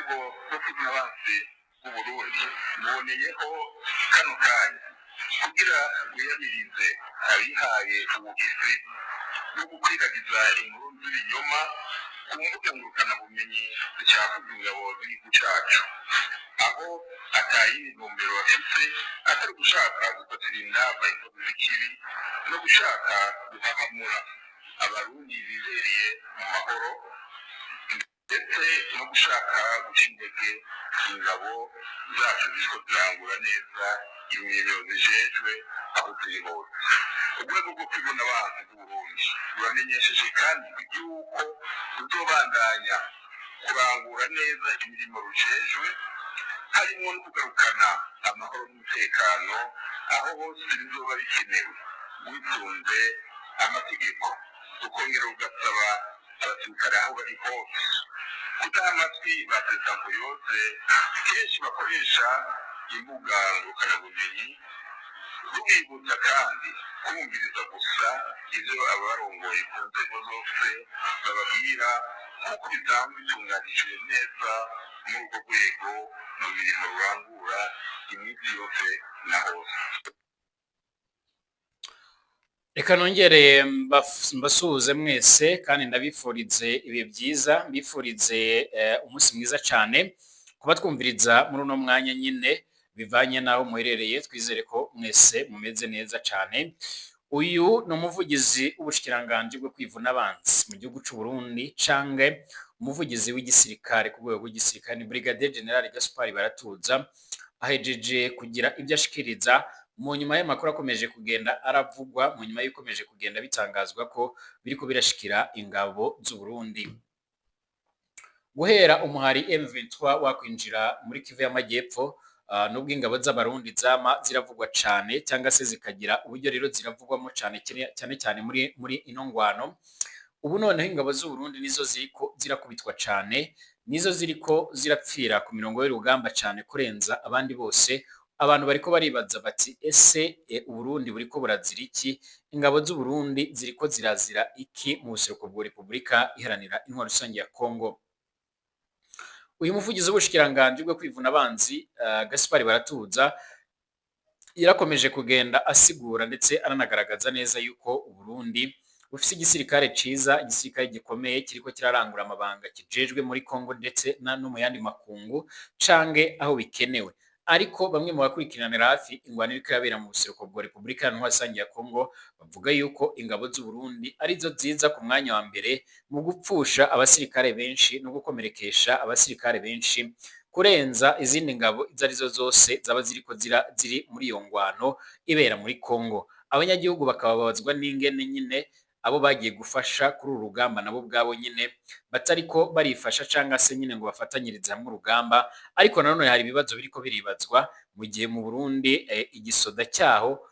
urwego rwo kwivuna abansi b'Uburundi boneyeho kano kanya kugira wiyamirize abihaye ubugizi no gukwiragiza inkuru z'ibinyoma ku mbuga ngurukanabumenyi zicafuza ingabo z'igihugu cacu, aho atayindi ntumbero bafise atari gushaka gufatira inama inkozi z'ikibi no gushaka guhahamura abarundi bibereye mu mahoro ndetse no gushaka guca intege ingabo zacu ziriko zirangura neza imirimo zijejwe aho ziri hose. Urwego rwo kwivuna abansi b'Uburundi ruramenyesheje kandi yuko ruzobandanya kurangura neza imirimo rujejwe, harimo no kugarukana amahoro n'umutekano aho hose bizoba bikenewe wisunze amategeko. Ukongera ugasaba abasirikare aho bari hose kudaha amatwi ba perezida Mbuyoze kenshi bakoresha imbuga ngurukanabumenyi, rubibutsa kandi kumviriza gusa ivyo abarongoye ku nzego zose bababwira kuko bisanzwe bitunganijwe neza muri urwo rwego mu mirimo rurangura iminsi yose na hose. Reka nongere mbasuhuze mwese kandi ndabifurize ibihe byiza, mbifurize umunsi mwiza cyane kuba twumviriza muri uno mwanya nyine bivanye naho muherereye. Twizere ko mwese mumeze neza cyane. Uyu ni umuvugizi w'ubushikiranganje bwo kwivuna abansi mu gihugu cy'u Burundi canke umuvugizi w'igisirikare ku rwego rw'igisirikare, ni Brigadier General Gaspard Baratuza, ahejeje kugira ibyo ashikiriza mu nyuma y'amakuru akomeje kugenda aravugwa, mu nyuma y'ukomeje kugenda bitangazwa ko biriko birashikira ingabo z'u Burundi. Guhera umuhari M23 wakwinjira muri Kivu y'Amajyepfo, nubwo ingabo z'abarundi zama ziravugwa cyane cyangwa se zikagira uburyo rero ziravugwamo cyane muri ino ngwano, ubu noneho ingabo z'u Burundi nizo ziriko zirakubitwa cyane, nizo ziriko zirapfira ku mirongo y'urugamba cyane kurenza abandi bose. Abantu bariko baribaza bati ese Uburundi buriko burazira iki? Ingabo z'u Burundi ziriko zirazira iki mu buseruko bwa Repubulika Iharanira Intwaro Rusange ya Kongo? Uyu muvugizi w'ubushikiranganje bwo kwivuna abansi Gaspard Baratuza yarakomeje kugenda asigura ndetse aranagaragaza neza yuko Uburundi bufise igisirikare ciza, igisirikare gikomeye kiriko kirarangura amabanga kijejwe muri Kongo ndetse no mu yandi makungu cange aho bikenewe. Ariko bamwe mu bakurikiranira hafi ingwano iriko irabera mu buseruko bwa Repubulika Iharanira Intwaro Rusange ya Kongo bavuga yuko ingabo z'u Burundi arizo ziza ku mwanya wa mbere mu gupfusha abasirikare benshi no gukomerekesha abasirikare benshi kurenza izindi ngabo izo arizo zose zaba ziri muri iyo ngwano ibera muri Kongo. Abanyagihugu bakaba babazwa n'ingene nyine abo bagiye gufasha kuri uru rugamba nabo bwabo nyine batariko barifasha cyangwa se nyine ngo bafatanyirize hamwe urugamba. Ariko nanone hari ibibazo biriko biribazwa mu gihe mu Burundi igisoda cyaho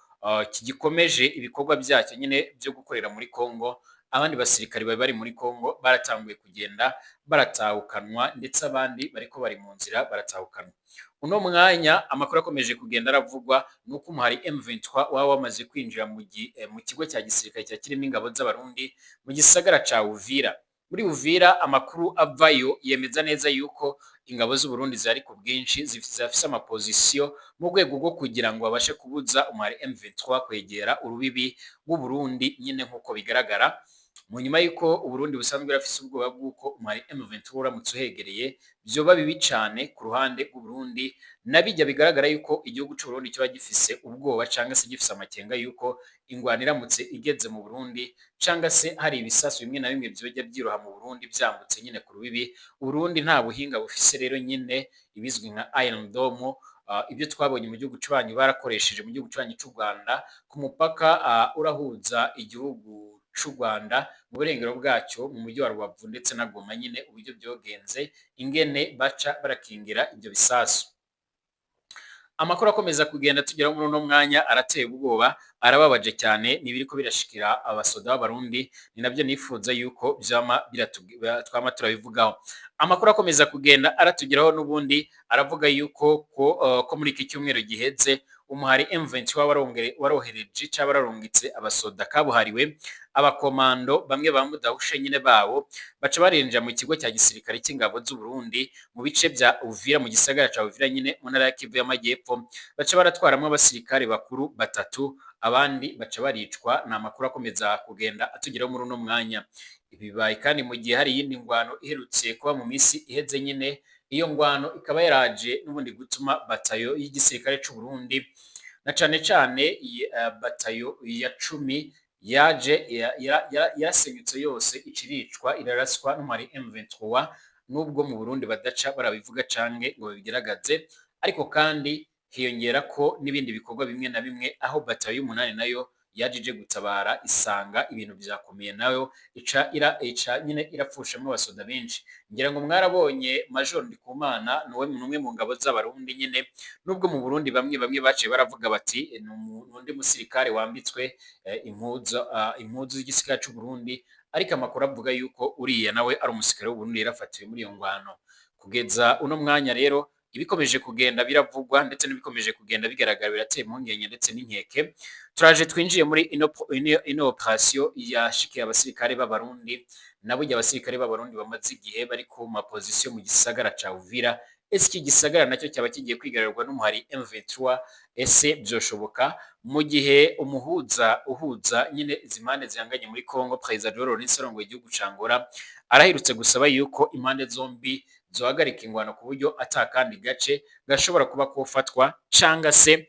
kigikomeje ibikorwa byacyo nyine byo gukorera muri Kongo. Abandi basirikari bari muri Kongo baratanguye kugenda baratahukanwa ndetse abandi bariko bari mu nzira baratahukanwa. Uno mwanya amakuru akomeje kugenda aravugwa nuko umuhari M23 waba wamaze kwinjira mu kigo cya gisirikare cya kirimo ingabo z'abarundi mu gisagara ca Uvira. Muri Uvira amakuru avayo yemeza neza yuko ingabo z'u Burundi zari ku bwinshi zifise amapozisiyo mu rwego rwo kugira ngo babashe kubuza umuhari M23 kwegera urubibi rw'u Burundi nyine nkuko bigaragara. Mu nyuma yuko Uburundi busanzwe rafise ubwoba bw'uko umuhari M23 uramutse uhegereye byoba bibi cyane ku ruhande rw'u Burundi, nabijya bigaragara yuko igihugu cy'u Burundi kiba gifise ubwoba cyangwa se gifise amakenga yuko ingwano iramutse igeze mu Burundi cyangwa se hari ibisasu bimwe na bimwe byojya byiroha mu Burundi byambutse nyine ku rubibi. Uburundi nta buhinga bufise rero nyine ibizwi nka Iron Dome, ibyo twabonye mu gihugu cy'ubanyi barakoresheje mu gihugu cy'ubanyi cy'u Rwanda ku mupaka urahuza igihugu cy'u Rwanda mu burengero bwacyo mu mujyi wa Rubavu ndetse na Goma, nyine uburyo byogenze ingene baca barakingira ibyo bisasu. Amakuru akomeza kugenda tugera muri uno mwanya arateye ubwoba, arababaje cyane nibiriko birashikira abasoda b'abarundi, ni nabyo nifuza yuko twama turabivugaho. Amakuru akomeza kugenda aratugeraho n'ubundi aravuga yuko ko muri iki cyumweru giheze umuhari M23 warohereje cyangwa wararungitse abasoda kabuhariwe abakomando bamwe ba mudahushe nyine bawo baca barinjira mu kigo cya gisirikare cy'ingabo z'u Burundi mu bice bya Uvira mu gisagara ca Uvira nyine mu ntara ya Kivu y'Amajyepfo baca baratwaramwe abasirikare bakuru batatu abandi baca baricwa na makuru akomeza kugenda atugeraho muri uno mwanya. Ibibaye kandi mu gihe hari yindi ngwano iherutse kuba mu misi iheze nyine iyo ngwano ikaba yaraje n'ubundi gutuma batayo y'igisirikare cy'u Burundi na cane cane batayo ya 10 yaje yasenyutse yose iciricwa iraraswa n'umari M23 nubwo mu Burundi badaca barabivuga canke ngo bigeragaze ariko kandi hiyongera ko n'ibindi bikorwa bimwe na bimwe aho batayo y'umunani nayo yajije gutabara isanga ibintu byakomeye nayo ica nyine irapfushamo abasoda benshi. Ngira ngo mwarabonye Major Ndikumana numwe mu ngabo z'abarundi nyine nubwo mu Burundi bamwe baciye baravuga bati n'undi musirikare wambitswe impuzu z'igisirikare cy'u Burundi ariko amakuru avuga yuko uriya nawe ari umusirikare w'u Burundi yarafatiwe muri iyo ngwano. Kugeza uno mwanya rero ibikomeje kugenda biravugwa ndetse n'ibikomeje kugenda bigaragara birateye impungenge ndetse n'inkeke. Turaje twinjiye muri ino operation yashikiye abasirikare b'abarundi nabo abasirikare b'abarundi bamaze igihe bari ku ma position mu gisagara ca Uvira. Iki gisagara nacyo cyaba kigiye kwigarurwa n'umuhari M23 ese byoshoboka mu gihe uhuza nyine zimane zihanganye muri Kongo President Laurent Sarongo igihugu cangora arahirutse gusaba yuko impande zombi zohagarika ingwano ku buryo atakandi gace gashobora kuba kofatwa canga se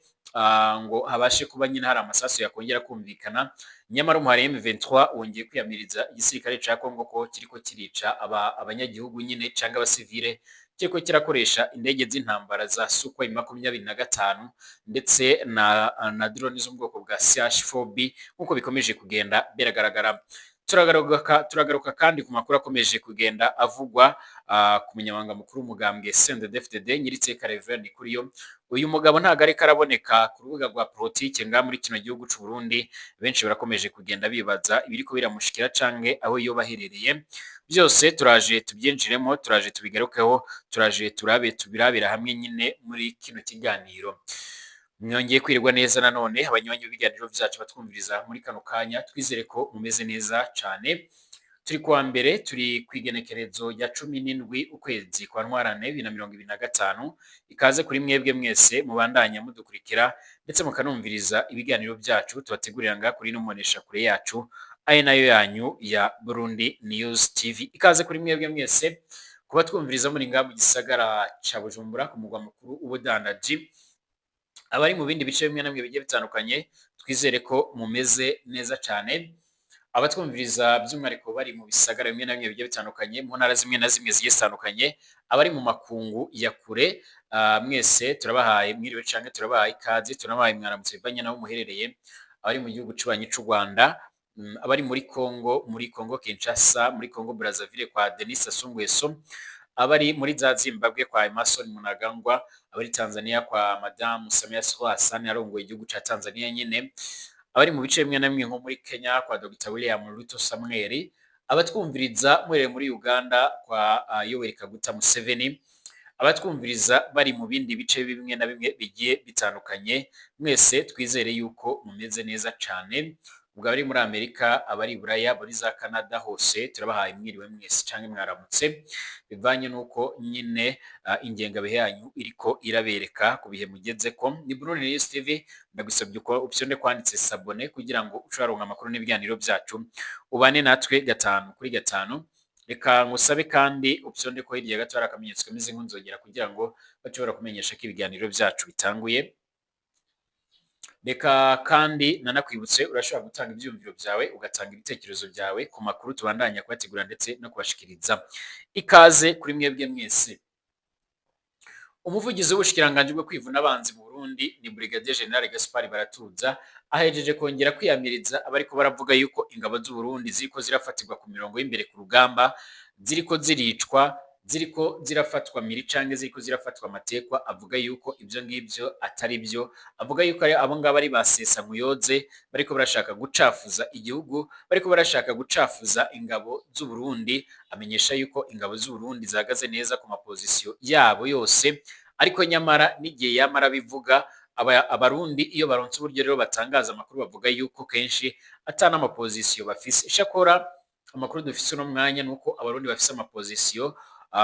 ngo habashe kuba nyine hari amasasu yakongera kumvikana. Nyamara umuhari M23 wongeye kwiyamiriza igisirikare ca Kongo ko kiriko kirica abanyagihugu nyine canga abasivile kiriko kirakoresha indege z'intambara za Sukhoi 25 ndetse na drone zo mu bwoko bwa CH4B nkuko bikomeje kugenda biragaragara. Turagaruka kandi ku makuru akomeje kugenda avugwa ku munyamabanga mukuru w'umugambwe CNDD-FDD Nyiriteka Reverend Kuriyo. Uyu mugabo ntago ariko araboneka ku rubuga rwa politike nga muri kino gihugu c'u Burundi. Benshi barakomeje kugenda bibaza ibiriko biramushikira canke aho iyo baherereye. Byose turaje tubyinjiremo, turaje tubigarukeho, turaje tubirabira hamwe nyine muri kino kiganiro. Mwongeye kwirirwa neza nanone abanywanyi b'ibiganiro byacu batwumviriza muri kano kanya, twizere ko mumeze neza cyane. Turi kuwa mbere, turi kwigenekerezo ya 17 ukwezi kwa Ntwarante 2025. Ikaze kuri mwebwe mwese mubandanya mudukurikira ndetse mukanumviriza ibiganiro byacu tubategurira nga kuri n'umunesha kure yacu aye nayo yanyu ya Burundi News TV. Ikaze kuri mwebwe mwese kuba twumviriza muri nga mu gisagara ca Bujumbura ku mugwa mukuru ubudandaji, abari mu bindi bice bimwe namwe bigiye bitandukanye twizere ko mumeze neza cyane. Abatwumviriza by'umwihariko bari mu bisagara bimwe namwe bigiye bitandukanye mu ntara zimwe na zimwe zigiye zitandukanye, abari mu makungu ya kure mwese turabahaye mwiriwe canke turabahaye ikaze, turabahaye mwaramutse bivanye naho muherereye. Abari mu gihugu cy'ubanyi c'u Rwanda, abari muri Kongo Kinshasa, muri Kongo Brazzaville kwa Denis Sassou Nguesso, abari muri za Zimbabwe kwa Emmerson Mnangagwa, abari Tanzania kwa Madame Samia Suluhu Hassan arongoye igihugu ca Tanzania nyine, abari mu bice bimwe na bimwe nko muri Kenya kwa Dr. William Ruto Samuel, abatwumviriza mwereye muri Uganda kwa Yoweri Kaguta Museveni, abatwumviriza bari mu bindi bice bimwe na bimwe bigiye bitandukanye, mwese twizere yuko mumeze neza cyane. Ubwo abari muri Amerika, abari Buraya, muri za Canada hose turabahaye mwiriwe mwese canke mwaramutse bivanye nuko nyine ingengabihe yanyu iriko irabereka ku bihe mugeze ko. Ni Burundi News TV, ndagusabye ko option kwanditse s'abonner kugira ngo ucaronka amakuru n'ibiganiro byacu ubane natwe 5 kuri 5. Reka ngusabe kandi option ko hirya gato arakamenyetso kameze nk'unzogera kugira ngo bashobora kumenyesha ko ibiganiro byacu bitanguye. Reka kandi nanakwibutse urashobora gutanga ibyumviro byawe ugatanga ibitekerezo byawe ku makuru tubandanya kubategura ndetse no kubashikiriza. Ikaze kuri mwebwe mwese. Umuvugizi w'ubushikiranganje bwo kwivuna abanzi mu Burundi ni Brigadier General Gaspard Baratuza ahejeje kongera kwiyamiriza abariko baravuga yuko ingabo z'u Burundi ziriko zirafatirwa ku mirongo y'imbere ku rugamba, ziriko ziricwa, ziriko zirafatwa miri canke ziriko zirafatwa amatekwa. Avuga yuko ibyo ngibyo atari byo, avuga yuko ari abo ngaba ari basesa muyoze bariko barashaka gucafuza igihugu, bariko barashaka gucafuza ingabo z'u Burundi. Amenyesha yuko ingabo z'u Burundi zahagaze neza ku maposition yabo yose, ariko nyamara n'igihe yamara bivuga abarundi iyo baronse uburyo rero batangaza amakuru bavuga yuko kenshi atana amapozisiyo bafise. Ishakora amakuru dufise uno mwanya nuko abarundi bafise amapozisiyo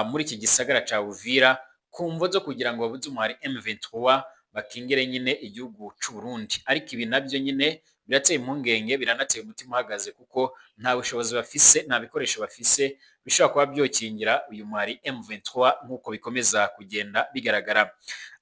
muri iki gisagara ca Uvira ku mvo zo kugira ngo babuze umuhari M23 bakingire nyine igihugu c'u Burundi, ariko ibi navyo nyine birateye impungenge, biranateye umutima uhagaze kuko nta bushobozi bafise, nta bikoresho bafise bishobora kuba byokingira uyu muhari M23 nk'uko bikomeza kugenda bigaragara.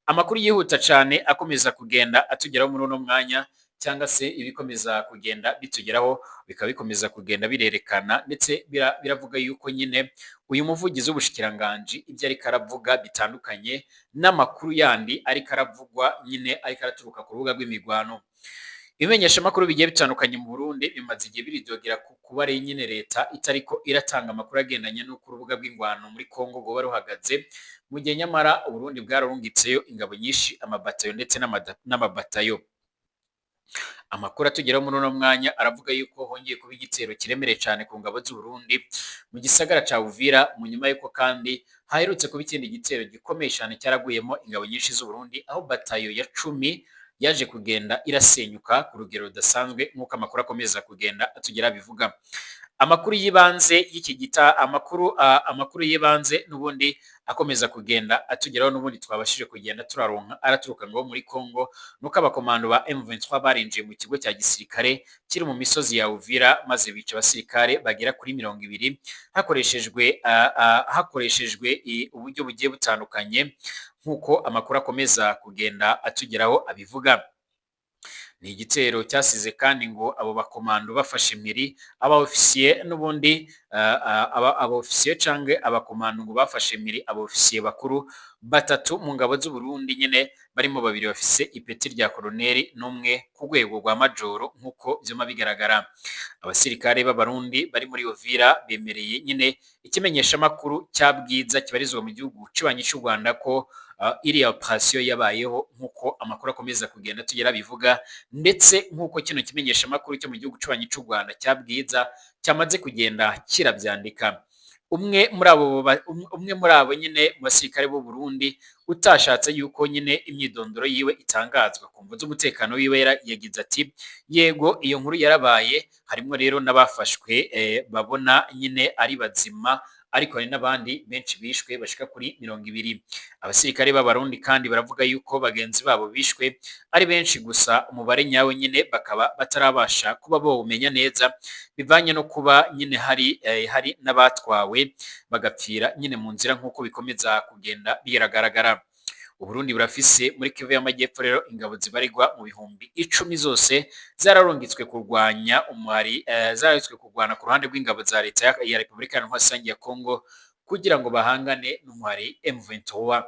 Amakuru yihuta cyane akomeza kugenda atugeraho muri uno mwanya, cyangwa se ibikomeza kugenda bitugeraho bikaba bikomeza kugenda birerekana, ndetse biravuga yuko nyine uyu muvugizi w'ubushikiranganje ibyo ariko aravuga bitandukanye n'amakuru yandi ariko aravugwa nyine ariko araturuka ku rubuga rw'imigwano. Ibimenyesha makuru bigiye bitandukanye mu Burundi bimaze igihe biridogera kuba ari nyine leta itariko iratanga amakuru agendanye no ku rubuga rw'ingwano muri Kongo ngo baruhagaze, mu gihe nyamara Uburundi bwararungitseyo ingabo nyinshi, amabatayo ndetse n'amabatayo. Amakuru atugeraho muri uno mwanya aravuga yuko hongeye kuba igitero kiremereye cyane ku ngabo z'u Burundi mu gisagara ca Uvira, mu nyuma yuko kandi haherutse kuba ikindi gitero gikomeye cyane cyaraguyemo ingabo nyinshi z'u Burundi, aho batayo ya 10 yaje kugenda irasenyuka ku rugero rudasanzwe nk'uko amakuru akomeza kugenda atugera bivuga. Amakuru yibanze y'iki gita amakuru yibanze n'ubundi akomeza kugenda atugeraho, n'ubundi twabashije kugenda turaronka araturuka ngo muri Kongo nuko abakomando ba M23 barinjiye mu kigo cya gisirikare kiri mu misozi ya Uvira, maze bica abasirikare bagera kuri 20 hakoreshejwe uburyo bugiye butandukanye nk'uko amakuru akomeza kugenda atugeraho abivuga. Ni igitero cyasize kandi ngo abo bakomando bafashe impiri aba-officier n'ubundi aba-officier canke abakomando ngo bafashe impiri aba-officier bakuru batatu mu ngabo z'u Burundi, nyine barimo babiri bafise ipeti rya koloneli n'umwe ku rwego rwa majoro nk'uko vyoma bigaragara. Abasirikare b'abarundi bari muri Uvira bemereye nyine ikimenyesha makuru cya Bwiza kibarizwa mu gihugu cibanyi cy'u Rwanda ko iriya operation yabayeho nk'uko amakuru akomeza kugenda tugera bivuga, ndetse nk'uko kino kimenyesha makuru cyo mu gihugu cibanyi cy'u Rwanda cya Bwiza cyamaze kugenda kirabyandika. Umwe muri abo nyine mu basirikare b'u Burundi utashatse yuko nyine imyidondoro yiwe itangazwa ku mvu z'umutekano wiwe yagize ati yego iyo nkuru yarabaye, harimo rero n'abafashwe babona nyine ari bazima, ariko hari n'abandi benshi bishwe bashika kuri 20. Abasirikare b'abarundi kandi baravuga yuko bagenzi babo bishwe ari benshi, gusa umubare nyawe nyine bakaba batarabasha kuba bawumenya neza, bivanye no kuba nyine hari n'abatwawe bagapfira nyine mu nzira nk'uko bikomeza kugenda biragaragara. Uburundi burafise muri Kivu y'Amajyepfo rero ingabo zibarirwa mu bihumbi 10 zose zararungitswe kurwanya umuhari zararungitswe kurwana ku ruhande rw'ingabo za leta ya Repubulika Iharanira ya Kongo kugira ngo bahangane n'umuhari M23.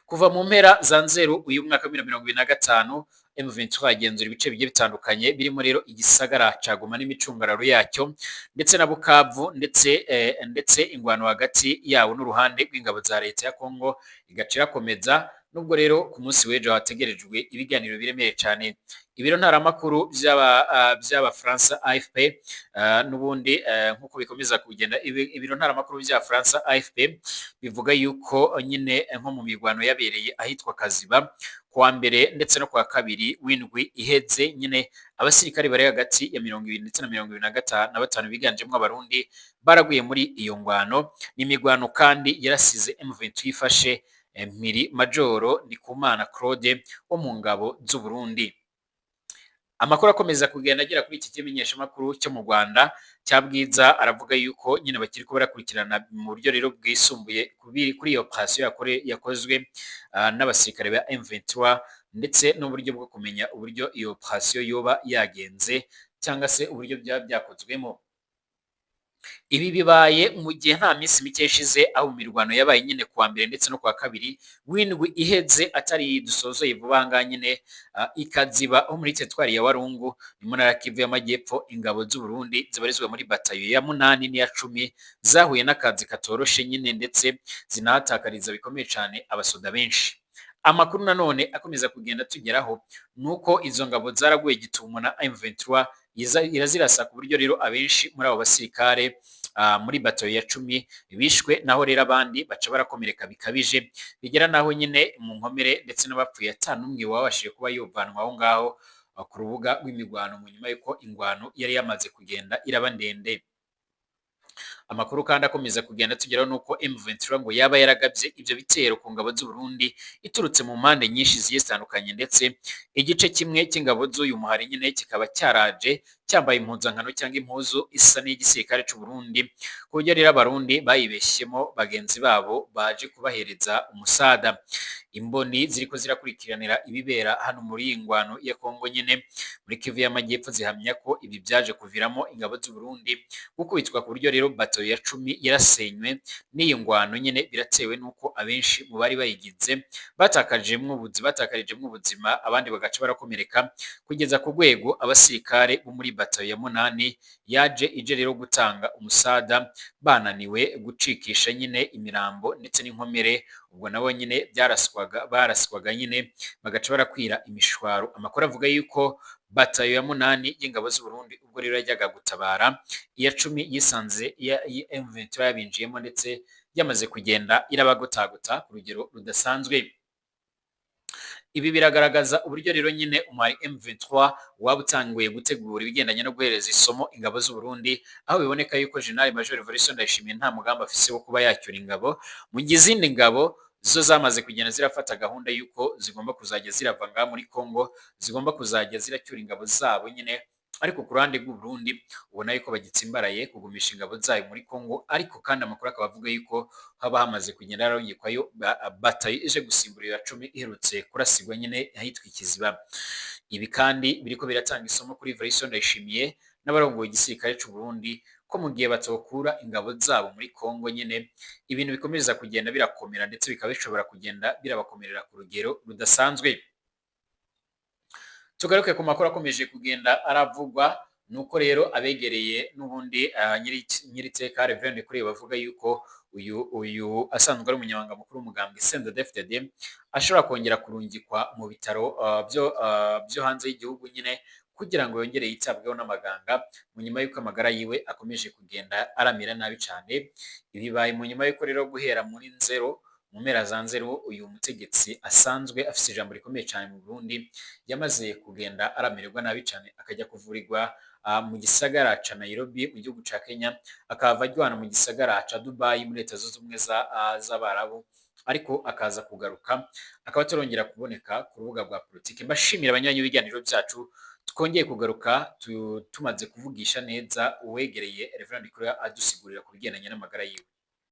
Kuva mu mpera za Nzeru uyu mwaka 2025 M23 yagenzura ibice bigiye bitandukanye birimo rero igisagara ca Goma n'imicungararo yacyo ndetse na Bukavu, ndetse ingwano hagati yawo n'uruhande rw'ingabo za leta ya Kongo igacira komeza, nubwo rero ku munsi w'ejo hategerejwe ibiganiro biremeye cyane. Ibiro ntaramakuru by'aba France AFP n'ubundi nk'uko bikomeza kugenda, ibiro ntaramakuru bya France AFP bivuga yuko nyine nko mu migwano yabereye ahitwa Kaziba kuwa mbere ndetse no kuwa kabiri w'indwi iheze, nyine abasirikare bari hagati ya 20 ndetse na 25 biganjemo abarundi baraguye muri iyo ngwano. N'imigwano kandi yarasize M23 ifashe mpiri Majoro Ndikumana Claude wo mu ngabo z'u Burundi. Amakuru akomeza kugenda agera kuri iki kimenyesha makuru cyo mu Rwanda cya Bwiza aravuga yuko nyine bakiri ko barakurikirana mu buryo rero bwisumbuye kuri iyo operation yakozwe n'abasirikare ba M23, ndetse n'uburyo bwo kumenya uburyo iyo operation yoba yagenze cyangwa se uburyo byakozwemo. Ibi bibaye mu gihe nta minsi mike ishize aho imirwano yabaye nyine kuwa mbere ndetse no kuwa kabiri w'indwi iheze atari dusozoye vuba nga nyine ikaziba ho muri teritwari ya Warungu ni mu ntara ya Kivu y'Amajyepfo. Ingabo z'u Burundi zibarizwa muri batayo ya 8 n'iya 10 zahuye n'akazi katoroshe nyine, ndetse zinahatakariza bikomeye cyane abasoda benshi. Amakuru nanone akomeza kugenda tugeraho nuko izo ngabo zaraguye gitumo na M23 irazirasa ku buryo rero abenshi muri abo basirikare muri bato ya 10 bishwe, naho rero abandi baca barakomereka bikabije bigera naho nyine mu nkomere ndetse n'abapfuye atanumwe wabashije kuba yovanwa aho ngaho ku rubuga rw'imigwano mu nyuma yuko ingwano yari yamaze kugenda iraba ndende. Amakuru kandi akomeza kugenda tugeraho nuko M23 ngo yaba yaragabye ivyo bitero ku ngabo z'u Burundi iturutse mu mpande nyinshi zitandukanye, ndetse igice kimwe cy'ingabo z'uyu muhari nyine kikaba cyaraje cyambaye impuzankano cyangwa impuzu isa n'igisirikare cy'u Burundi, ku buryo rero abarundi bayibeshyemo bagenzi babo baje kubahereza umusada. Imboni ziriko zirakurikiranira ibibera hano muri ingwano ya Kongo nyine muri Kivu y'Amajyepfo zihamya ko ibi byaje kuviramo ingabo z'u Burundi gukubitwa, ku buryo rero bato ya 10 yarasenywe n'iyi ngwano nyine, biratewe nuko abenshi mu bari bayigize batakarijemo ubuzima abandi bagaca barakomereka, kugeza ku rwego abasirikare bo muri bato ya 8 ije rero gutanga umusada bananiwe gucikisha nyine imirambo ndetse n'inkomere, ubwo nabo nyine baraswaga nyine bagaca barakwira imishwaro. Amakuru avuga yuko batayo ya 8 y'ingabo z'u Burundi ubwo rero yajyaga gutabara iya 10 yisanze ya M23 yabinjiyemo ndetse yamaze kugenda irabagotagota ku rugero rudasanzwe. Ibi biragaragaza uburyo rero nyine umwari M23 wabutanguye gutegura ibigendanye no guhereza isomo ingabo z'u Burundi, aho biboneka yuko General Major Evariste Ndayishimiye nta mugambi afise wo kuba yacyura ingabo mu gizindi ngabo zo zamaze kugenda zirafata gahunda yuko zigomba kuzajya ziravanga muri Kongo, zigomba kuzajya ziracyura ingabo zabo nyine, ariko ku ruhande rw'u Burundi ubona yuko bagitsimbaraye kugumisha ingabo zayo muri Kongo. Ariko kandi amakuru akaba avuga yuko haba hamaze kugenda yarongekwayo batayo ije gusimbura ya 10 iherutse kurasigwa nyine ahitwa Ikiziba. Ibi kandi biriko biratanga isomo kuri Evariste Ndayishimiye n'abarongoye igisirikare cy'u Burundi ko mu gihe batokura ingabo zabo muri Kongo nyine ibintu bikomeza kugenda birakomera, ndetse bikaba bishobora kugenda birabakomerera ku rugero rudasanzwe. Tugaruke ku makuru akomeje kugenda aravugwa nuko rero abegereye n'ubundi nyiriteka Reverend kuri bavuga yuko uyu asanzwe ari umunyamabanga mukuru w'umugambwe CNDD-FDD ashobora kongera kurungikwa mu bitaro byo hanze y'igihugu nyine kugira ngo yongere yitabweho n'amaganga mu nyuma y'uko amagara yiwe akomeje kugenda aramira nabi cyane. Ibibaye mu nyuma y'uko rero guhera muri mu mpera za Nzero uyu mutegetsi asanzwe afite ijambo rikomeye cyane mu Burundi yamaze kugenda aramererwa nabi cyane, akajya kuvurirwa mu gisagara ca Nairobi mu gihugu ca Kenya, akava ajyana mu gisagara ca Dubai muri Leta Zunze Ubumwe z'Abarabu, ariko akaza kugaruka akaba turongera kuboneka ku rubuga rwa politiki. Mbashimira abanywanyi b'ibiganiro byacu, twongeye kugaruka tumaze kuvugisha neza uwegereye Reverend Kuri adusigurira ku bigendanye n'amagara yiwe.